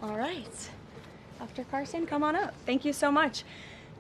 All right. Dr. Carson, come on up. Thank you so much.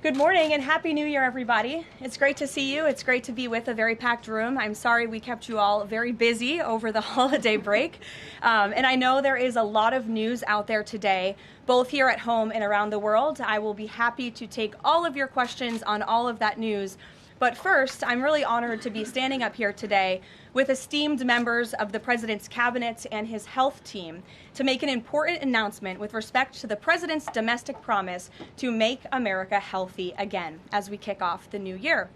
Good morning and Happy New Year, everybody. It's great to see you. It's great to be with a very packed room. I'm sorry we kept you all very busy over the holiday break. And I know there is a lot of news out there today, both here at home and around the world. I will be happy to take all of your questions on all of that news. But first, I'm really honored to be standing up here today with esteemed members of the President's Cabinet and his health team to make an important announcement with respect to the President's domestic promise to make America healthy again as we kick off the new year.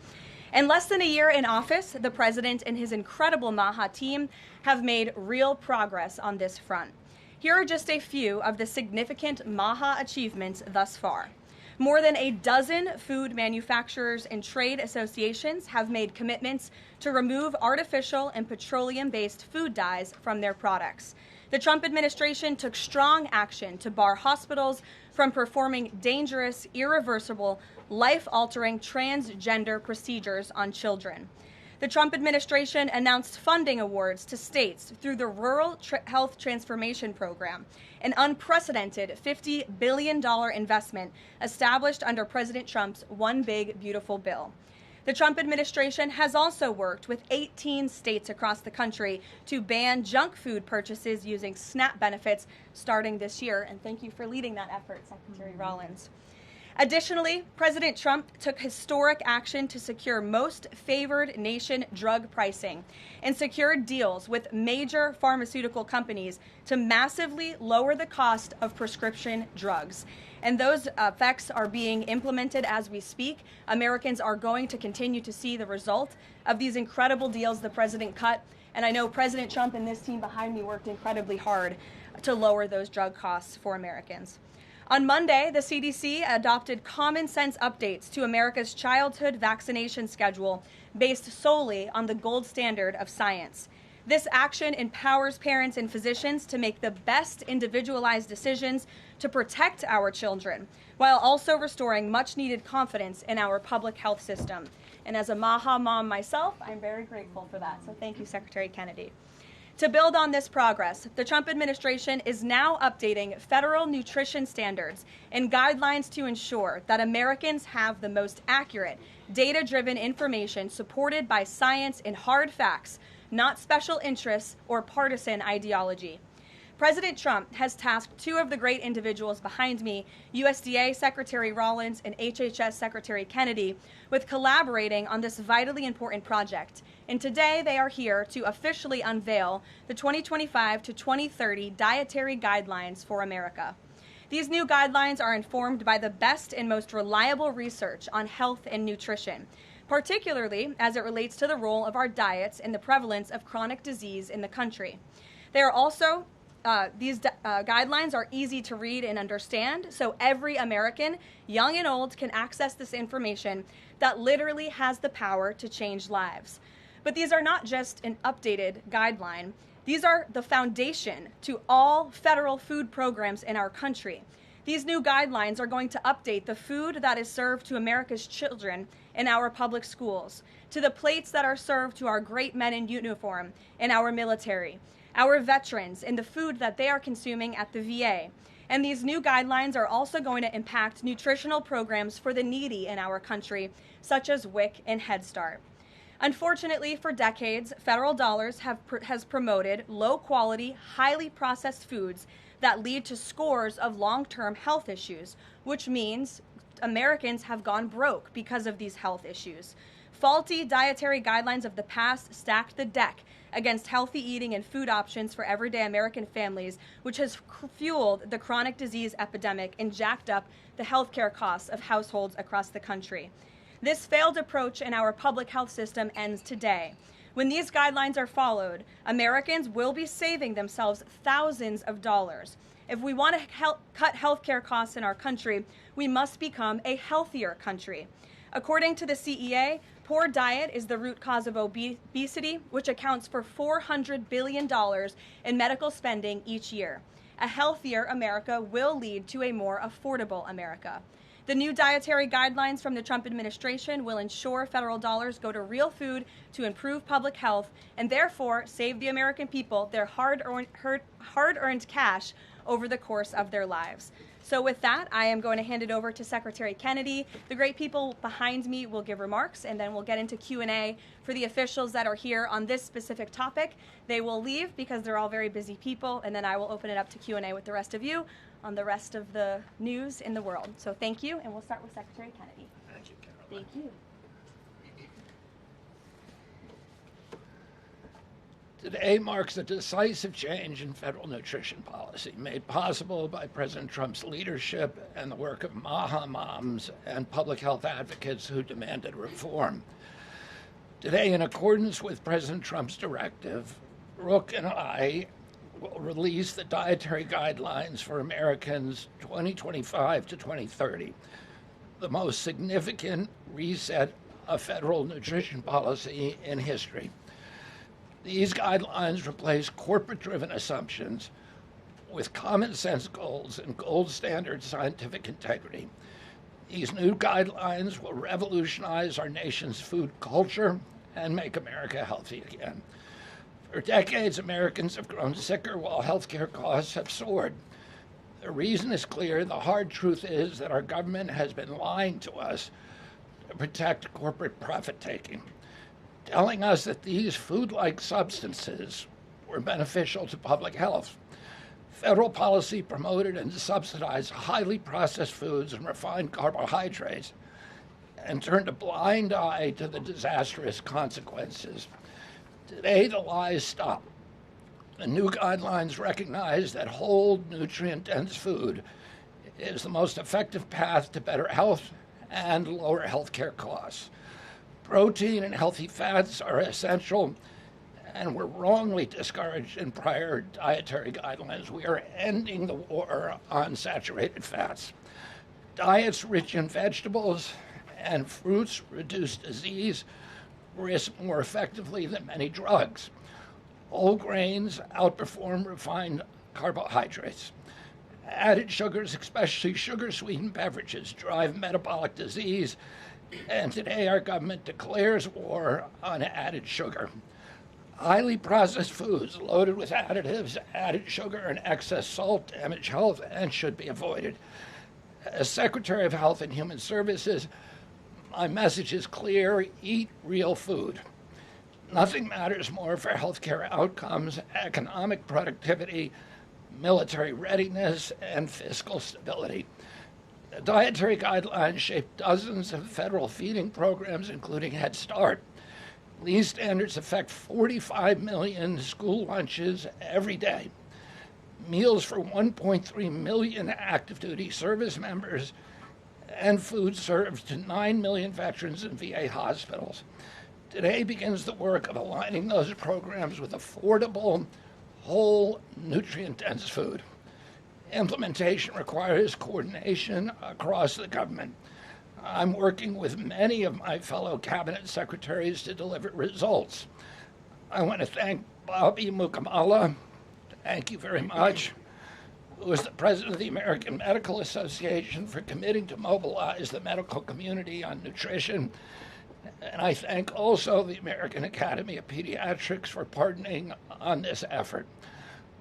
In less than a year in office, the President and his incredible MAHA team have made real progress on this front. Here are just a few of the significant MAHA achievements thus far. More than a dozen food manufacturers and trade associations have made commitments to remove artificial and petroleum-based food dyes from their products. The Trump administration took strong action to bar hospitals from performing dangerous, irreversible, life-altering transgender procedures on children. The Trump administration announced funding awards to states through the Rural Health Transformation Program, an unprecedented $50 billion investment established under President Trump's One Big Beautiful Bill. The Trump administration has also worked with 18 states across the country to ban junk food purchases using SNAP benefits starting this year. And thank you for leading that effort, Secretary Rollins. Additionally, President Trump took historic action to secure most favored nation drug pricing and secured deals with major pharmaceutical companies to massively lower the cost of prescription drugs. And those effects are being implemented as we speak. Americans are going to continue to see the result of these incredible deals the president cut. And I know President Trump and this team behind me worked incredibly hard to lower those drug costs for Americans. On Monday, the CDC adopted common sense updates to America's childhood vaccination schedule based solely on the gold standard of science. This action empowers parents and physicians to make the best individualized decisions to protect our children, while also restoring much-needed confidence in our public health system. And as a MAHA mom myself, I'm very grateful for that. So thank you, Secretary Kennedy. To build on this progress, the Trump administration is now updating federal nutrition standards and guidelines to ensure that Americans have the most accurate, data-driven information supported by science and hard facts, not special interests or partisan ideology. President Trump has tasked two of the great individuals behind me, USDA Secretary Rollins and HHS Secretary Kennedy, with collaborating on this vitally important project. And today they are here to officially unveil the 2025 to 2030 Dietary Guidelines for America. These new guidelines are informed by the best and most reliable research on health and nutrition, particularly as it relates to the role of our diets and the prevalence of chronic disease in the country. They are also These guidelines are easy to read and understand, so every American, young and old, can access this information that literally has the power to change lives. But these are not just an updated guideline. These are the foundation to all federal food programs in our country. These new guidelines are going to update the food that is served to America's children in our public schools, to the plates that are served to our great men in uniform in our military, our veterans, and the food that they are consuming at the VA. And these new guidelines are also going to impact nutritional programs for the needy in our country, such as WIC and Head Start. Unfortunately, for decades, federal dollars has promoted low-quality, highly processed foods that lead to scores of long-term health issues, which means Americans have gone broke because of these health issues. Faulty dietary guidelines of the past stacked the deck against healthy eating and food options for everyday American families, which has fueled the chronic disease epidemic and jacked up the healthcare costs of households across the country. This failed approach in our public health system ends today. When these guidelines are followed, Americans will be saving themselves thousands of dollars. If we want to cut healthcare costs in our country, we must become a healthier country. According to the CEA, poor diet is the root cause of obesity, which accounts for $400 billion in medical spending each year. A healthier America will lead to a more affordable America. The new dietary guidelines from the Trump administration will ensure federal dollars go to real food to improve public health and therefore save the American people their hard-earned cash over the course of their lives. So with that, I am going to hand it over to Secretary Kennedy. The great people behind me will give remarks, and then we'll get into Q&A for the officials that are here on this specific topic. They will leave because they're all very busy people, and then I will open it up to Q&A with the rest of you on the rest of the news in the world. So thank you, and we'll start with Secretary Kennedy. Thank you, Caroline. Thank you. Today marks a decisive change in federal nutrition policy, made possible by President Trump's leadership and the work of MAHA moms and public health advocates who demanded reform. Today, in accordance with President Trump's directive, Brooke and I will release the dietary guidelines for Americans 2025 to 2030, the most significant reset of federal nutrition policy in history. These guidelines replace corporate-driven assumptions with common sense goals and gold standard scientific integrity. These new guidelines will revolutionize our nation's food culture and make America healthy again. For decades, Americans have grown sicker while healthcare costs have soared. The reason is clear. The hard truth is that our government has been lying to us to protect corporate profit-taking, telling us that these food-like substances were beneficial to public health. Federal policy promoted and subsidized highly processed foods and refined carbohydrates and turned a blind eye to the disastrous consequences. Today, the lies stop. The new guidelines recognize that whole, nutrient-dense food is the most effective path to better health and lower healthcare costs. Protein and healthy fats are essential and were wrongly discouraged in prior dietary guidelines. We are ending the war on saturated fats. Diets rich in vegetables and fruits reduce disease risk more effectively than many drugs. Whole grains outperform refined carbohydrates. Added sugars, especially sugar-sweetened beverages, drive metabolic disease, and today our government declares war on added sugar. Highly processed foods loaded with additives, added sugar, and excess salt damage health and should be avoided. As Secretary of Health and Human Services, my message is clear: eat real food. Nothing matters more for healthcare outcomes, economic productivity, military readiness, and fiscal stability. The dietary guidelines shape dozens of federal feeding programs, including Head Start. These standards affect 45 million school lunches every day, meals for 1.3 million active duty service members, and food served to 9 million veterans in VA hospitals. Today begins the work of aligning those programs with affordable, whole, nutrient-dense food. Implementation requires coordination across the government. I'm working with many of my fellow cabinet secretaries to deliver results. I want to thank Bobby Mukamala, thank you very much, who is the president of the American Medical Association, for committing to mobilize the medical community on nutrition. And I thank also the American Academy of Pediatrics for partnering on this effort.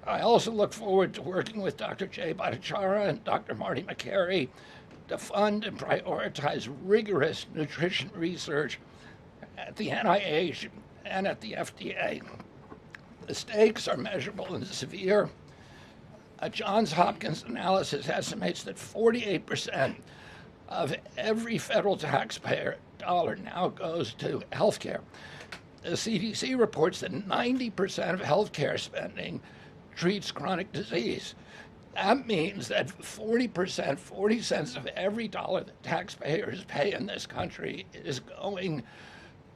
I also look forward to working with Dr. Jay Bhattacharya and Dr. Marty McCary to fund and prioritize rigorous nutrition research at the NIH and at the FDA. The stakes are measurable and severe. A Johns Hopkins analysis estimates that 48% of every federal taxpayer dollar now goes to healthcare. The CDC reports that 90% of healthcare spending treats chronic disease. That means that 40%, 40 cents of every dollar that taxpayers pay in this country is going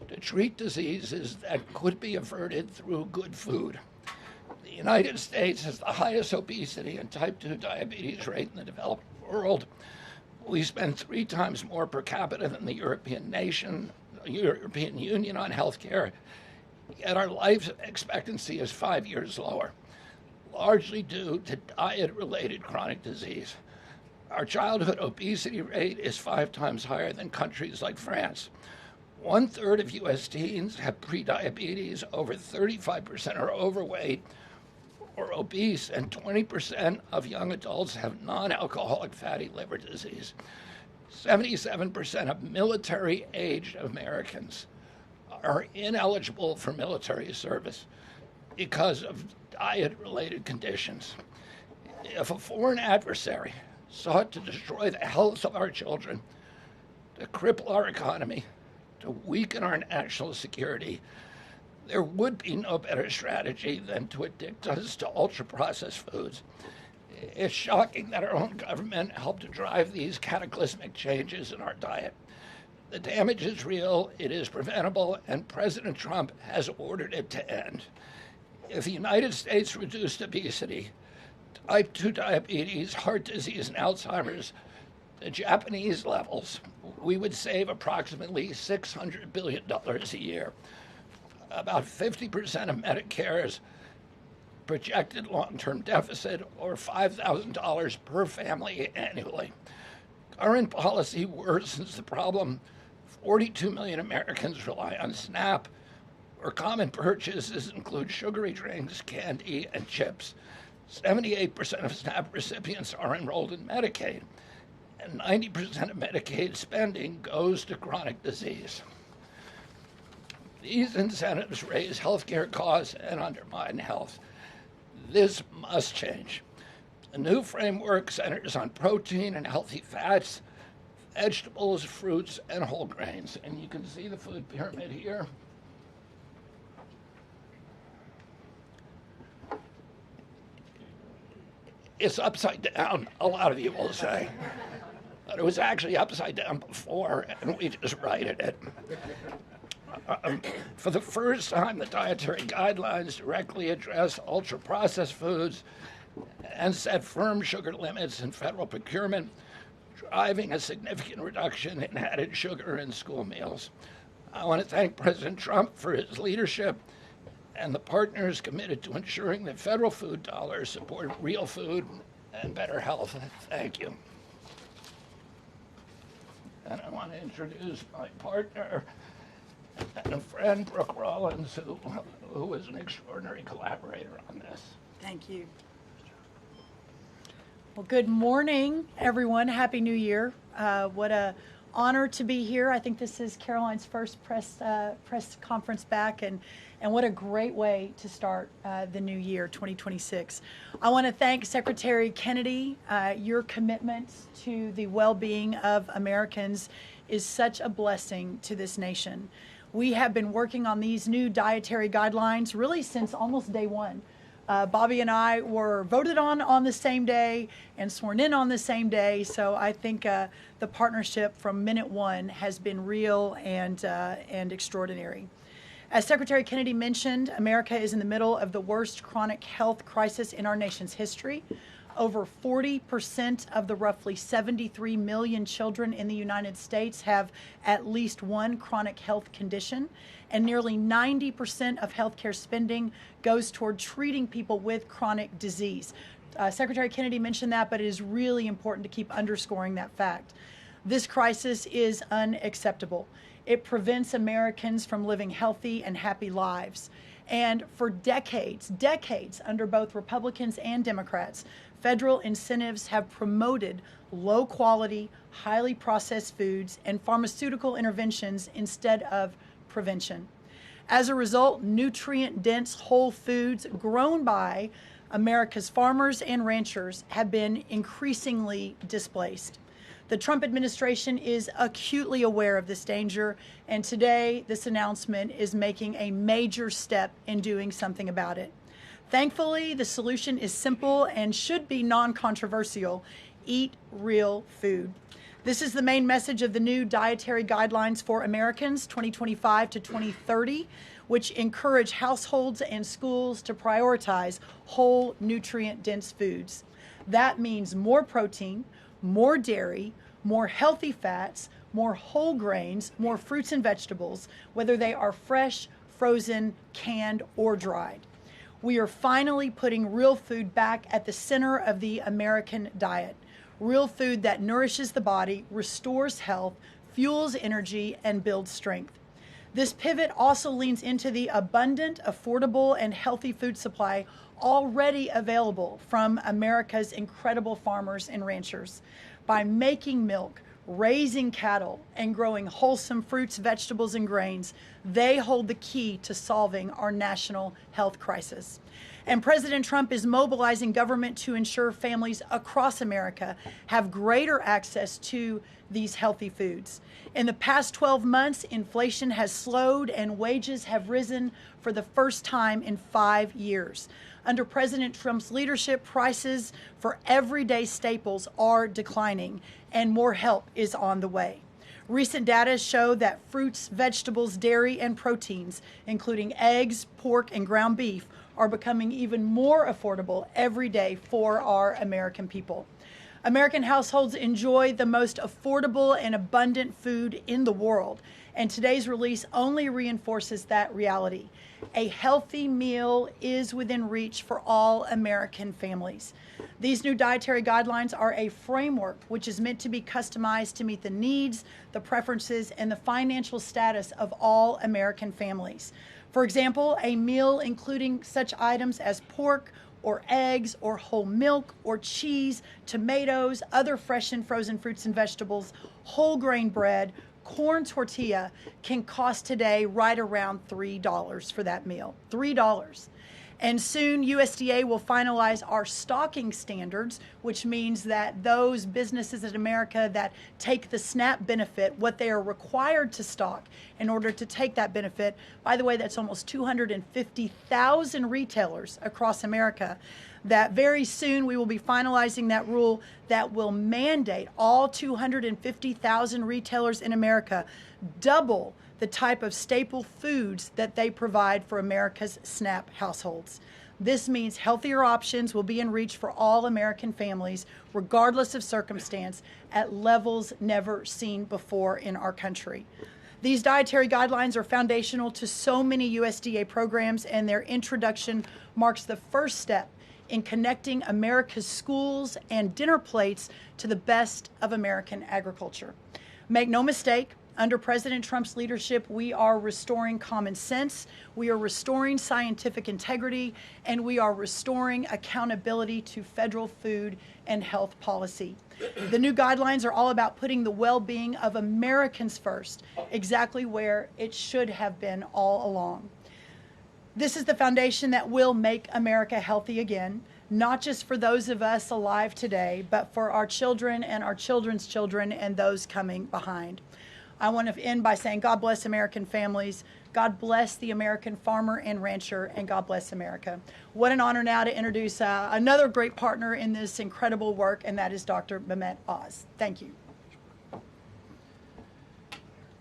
to treat diseases that could be averted through good food. The United States has the highest obesity and type 2 diabetes rate in the developed world. We spend 3 times more per capita than the European Union on health care, yet our life expectancy is 5 years lower, largely due to diet-related chronic disease. Our childhood obesity rate is 5 times higher than countries like France. 1/3 of U.S. teens have prediabetes, over 35% are overweight, or obese, and 20% of young adults have non-alcoholic fatty liver disease. 77% of military-aged Americans are ineligible for military service because of diet-related conditions. If a foreign adversary sought to destroy the health of our children, to cripple our economy, to weaken our national security, there would be no better strategy than to addict us to ultra-processed foods. It's shocking that our own government helped to drive these cataclysmic changes in our diet. The damage is real, it is preventable, and President Trump has ordered it to end. If the United States reduced obesity, type 2 diabetes, heart disease, and Alzheimer's to Japanese levels, we would save approximately $600 billion a year. About 50% of Medicare's projected long-term deficit, or $5,000 per family annually. Current policy worsens the problem. 42 million Americans rely on SNAP, where common purchases include sugary drinks, candy, and chips. 78% of SNAP recipients are enrolled in Medicaid, and 90% of Medicaid spending goes to chronic disease. These incentives raise healthcare costs and undermine health. This must change. The new framework centers on protein and healthy fats, vegetables, fruits, and whole grains. And you can see the food pyramid here. It's upside down, a lot of you will say. But it was actually upside down before, and we just righted it. For the first time, the dietary guidelines directly address ultra-processed foods and set firm sugar limits in federal procurement, driving a significant reduction in added sugar in school meals. I want to thank President Trump for his leadership and the partners committed to ensuring that federal food dollars support real food and better health. Thank you. And I want to introduce my partner and a friend, Brooke Rollins, who is an extraordinary collaborator on this. Thank you. Well, good morning, everyone. Happy New Year. What a honor to be here. I think this is Caroline's first press conference back, and what a great way to start the new year, 2026. I want to thank Secretary Kennedy. Your commitment to the well-being of Americans is such a blessing to this nation. We have been working on these new dietary guidelines really since almost day one. Bobby and I were voted on the same day and sworn in on the same day. So I think the partnership from minute one has been real and extraordinary. As Secretary Kennedy mentioned, America is in the middle of the worst chronic health crisis in our nation's history. Over 40% of the roughly 73 million children in the United States have at least one chronic health condition, and nearly 90% of healthcare spending goes toward treating people with chronic disease. Secretary Kennedy mentioned that, but it is really important to keep underscoring that fact. This crisis is unacceptable. It prevents Americans from living healthy and happy lives. And for decades under both Republicans and Democrats, federal incentives have promoted low quality, highly processed foods and pharmaceutical interventions instead of prevention. As a result, nutrient-dense whole foods grown by America's farmers and ranchers have been increasingly displaced. The Trump administration is acutely aware of this danger, and today this announcement is making a major step in doing something about it. Thankfully, the solution is simple and should be non-controversial. Eat real food. This is the main message of the new Dietary Guidelines for Americans 2025 to 2030, which encourage households and schools to prioritize whole, nutrient-dense foods. That means more protein, more dairy, more healthy fats, more whole grains, more fruits and vegetables, whether they are fresh, frozen, canned, or dried. We are finally putting real food back at the center of the American diet. Real food that nourishes the body, restores health, fuels energy, and builds strength. This pivot also leans into the abundant, affordable, and healthy food supply already available from America's incredible farmers and ranchers. By making milk, raising cattle, and growing wholesome fruits, vegetables, and grains, they hold the key to solving our national health crisis. And President Trump is mobilizing government to ensure families across America have greater access to these healthy foods. In the past 12 months, inflation has slowed and wages have risen for the first time in 5 years. Under President Trump's leadership, prices for everyday staples are declining, and more help is on the way. Recent data show that fruits, vegetables, dairy, and proteins, including eggs, pork, and ground beef, are becoming even more affordable every day for our American people. American households enjoy the most affordable and abundant food in the world, and today's release only reinforces that reality. A healthy meal is within reach for all American families. These new dietary guidelines are a framework which is meant to be customized to meet the needs, the preferences, and the financial status of all American families. For example, a meal including such items as pork or eggs or whole milk or cheese, tomatoes, other fresh and frozen fruits and vegetables, whole grain bread, corn tortilla can cost today right around $3 for that meal. $3. And soon USDA will finalize our stocking standards, which means that those businesses in America that take the SNAP benefit, what they are required to stock in order to take that benefit. By the way, that's almost 250,000 retailers across America. That very soon we will be finalizing that rule that will mandate all 250,000 retailers in America double the type of staple foods that they provide for America's SNAP households. This means healthier options will be in reach for all American families, regardless of circumstance, at levels never seen before in our country. These dietary guidelines are foundational to so many USDA programs, and their introduction marks the first step in connecting America's schools and dinner plates to the best of American agriculture. Make no mistake, under President Trump's leadership, we are restoring common sense, we are restoring scientific integrity, and we are restoring accountability to federal food and health policy. The new guidelines are all about putting the well-being of Americans first, exactly where it should have been all along. This is the foundation that will make America healthy again, not just for those of us alive today, but for our children and our children's children and those coming behind. I want to end by saying God bless American families, God bless the American farmer and rancher, and God bless America. What an honor now to introduce another great partner in this incredible work, and that is Dr. Mehmet Oz. Thank you.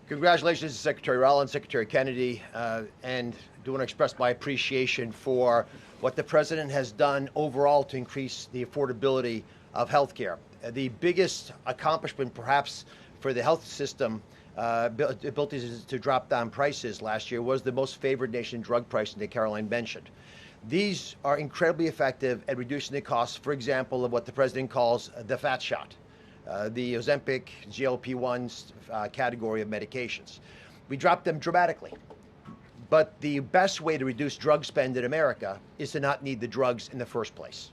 Congratulations to Secretary Rollins, Secretary Kennedy, and do want to express my appreciation for what the President has done overall to increase the affordability of health care. The biggest accomplishment perhaps for the health system ability to drop down prices last year was the most favored nation drug pricing that Caroline mentioned. These are incredibly effective at reducing the costs, for example, of what the President calls the fat shot, the Ozempic, GLP-1 category of medications. We dropped them dramatically. But the best way to reduce drug spend in America is to not need the drugs in the first place.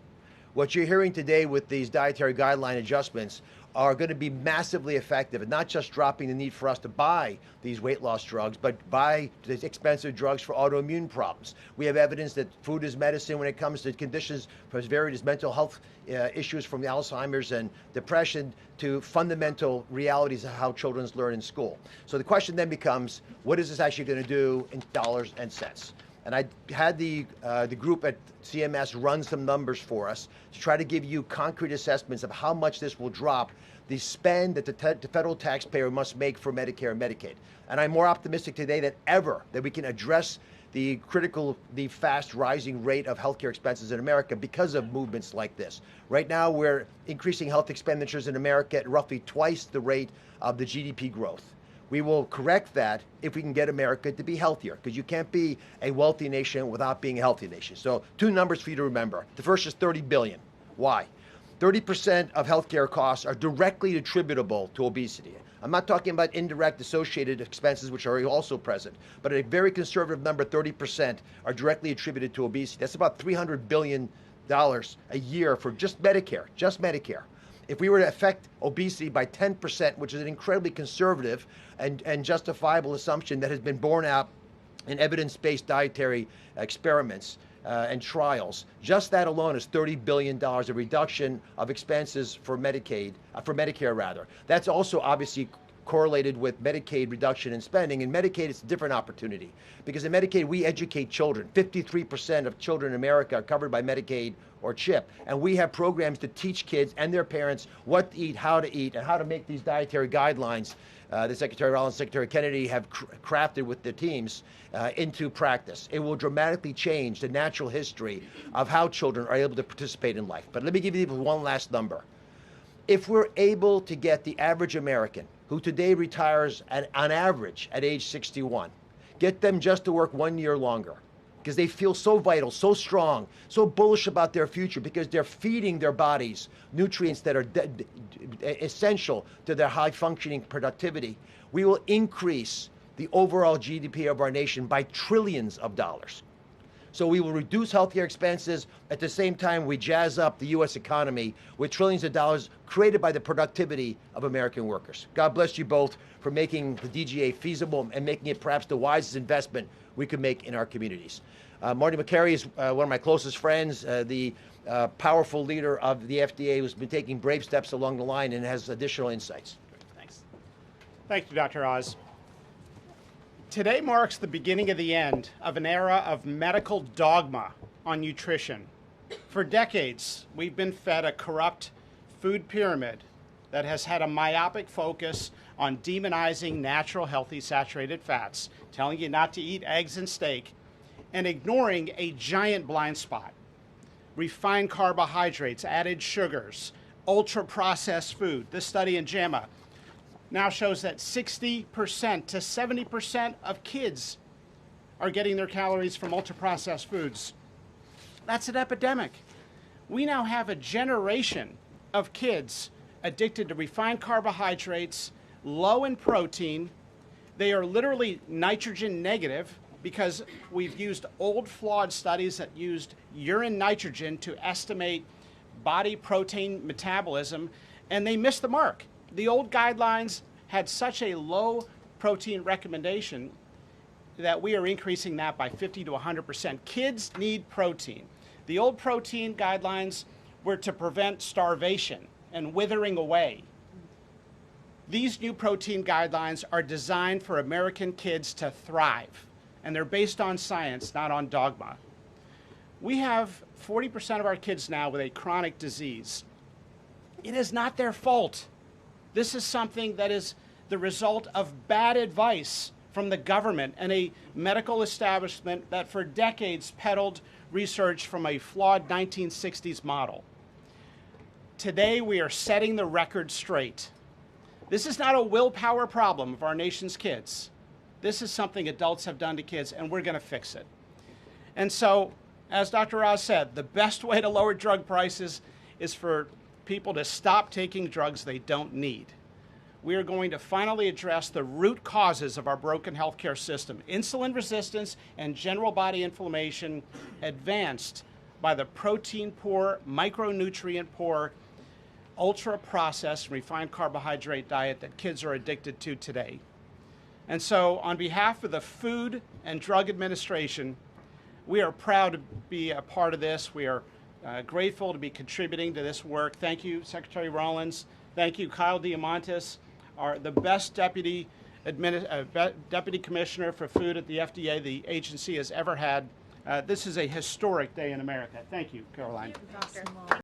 What you're hearing today with these dietary guideline adjustments are going to be massively effective, and not just dropping the need for us to buy these weight loss drugs, but buy these expensive drugs for autoimmune problems. We have evidence that food is medicine when it comes to conditions as varied as mental health issues from Alzheimer's and depression to fundamental realities of how children learn in school. So the question then becomes, what is this actually going to do in dollars and cents? And I had the group at CMS run some numbers for us to try to give you concrete assessments of how much this will drop the spend that the federal taxpayer must make for Medicare and Medicaid. And I'm more optimistic today than ever that we can address the fast rising rate of healthcare expenses in America because of movements like this. Right now, we're increasing health expenditures in America at roughly twice the rate of the GDP growth. We will correct that if we can get America to be healthier, because you can't be a wealthy nation without being a healthy nation. So 2 numbers for you to remember. The first is $30 billion. Why? 30% of healthcare costs are directly attributable to obesity. I'm not talking about indirect associated expenses, which are also present, but a very conservative number, 30%, are directly attributed to obesity. That's about $300 billion a year for just Medicare, If we were to affect obesity by 10%, which is an incredibly conservative and justifiable assumption that has been borne out in evidence-based dietary experiments and trials, just that alone is $30 billion of reduction of expenses for Medicare rather. That's also obviously correlated with Medicaid reduction in spending. In Medicaid, it's a different opportunity because in Medicaid, we educate children. 53% of children in America are covered by Medicaid or CHIP, and we have programs to teach kids and their parents what to eat, and how to make these dietary guidelines that Secretary Rollins, Secretary Kennedy have crafted with their teams into practice. It will dramatically change the natural history of how children are able to participate in life. But let me give you one last number. If we're able to get the average American, who today retires on average at age 61, get them just to work 1 year longer, because they feel so vital, so strong, so bullish about their future, because they're feeding their bodies nutrients that are essential to their high-functioning productivity, we will increase the overall GDP of our nation by trillions of dollars. So we will reduce healthcare expenses. At the same time, we jazz up the U.S. economy with trillions of dollars created by the productivity of American workers. God bless you both for making the DGA feasible and making it perhaps the wisest investment we could make in our communities. Marty Makary is one of my closest friends, the powerful leader of the FDA, who's been taking brave steps along the line and has additional insights. Thanks. Thank you, Dr. Oz. Today marks the beginning of the end of an era of medical dogma on nutrition. For decades, we've been fed a corrupt food pyramid that has had a myopic focus on demonizing natural, healthy, saturated fats, telling you not to eat eggs and steak, and ignoring a giant blind spot: refined carbohydrates, added sugars, ultra-processed food. This study in JAMA now shows that 60% to 70% of kids are getting their calories from ultra-processed foods. That's an epidemic. We now have a generation of kids addicted to refined carbohydrates, low in protein. They are literally nitrogen negative because we've used old flawed studies that used urine nitrogen to estimate body protein metabolism, and they missed the mark. The old guidelines had such a low protein recommendation that we are increasing that by 50 to 100%. Kids need protein. The old protein guidelines were to prevent starvation and withering away. These new protein guidelines are designed for American kids to thrive, and they're based on science, not on dogma. We have 40% of our kids now with a chronic disease. It is not their fault. This is something that is the result of bad advice from the government and a medical establishment that for decades peddled research from a flawed 1960s model. Today, we are setting the record straight. This is not a willpower problem of our nation's kids. This is something adults have done to kids, and we're going to fix it. And so, as Dr. Oz said, the best way to lower drug prices is for people to stop taking drugs they don't need. We are going to finally address the root causes of our broken healthcare system: insulin resistance and general body inflammation, advanced by the protein-poor, micronutrient-poor, ultra-processed, refined carbohydrate diet that kids are addicted to today. And so, on behalf of the Food and Drug Administration, we are proud to be a part of this. We are grateful to be contributing to this work. Thank you, Secretary Rollins. Thank you, Kyle Diamantis, the best deputy commissioner for food at the FDA the agency has ever had. This is a historic day in America. Thank you, Caroline. Thank you, Doctor.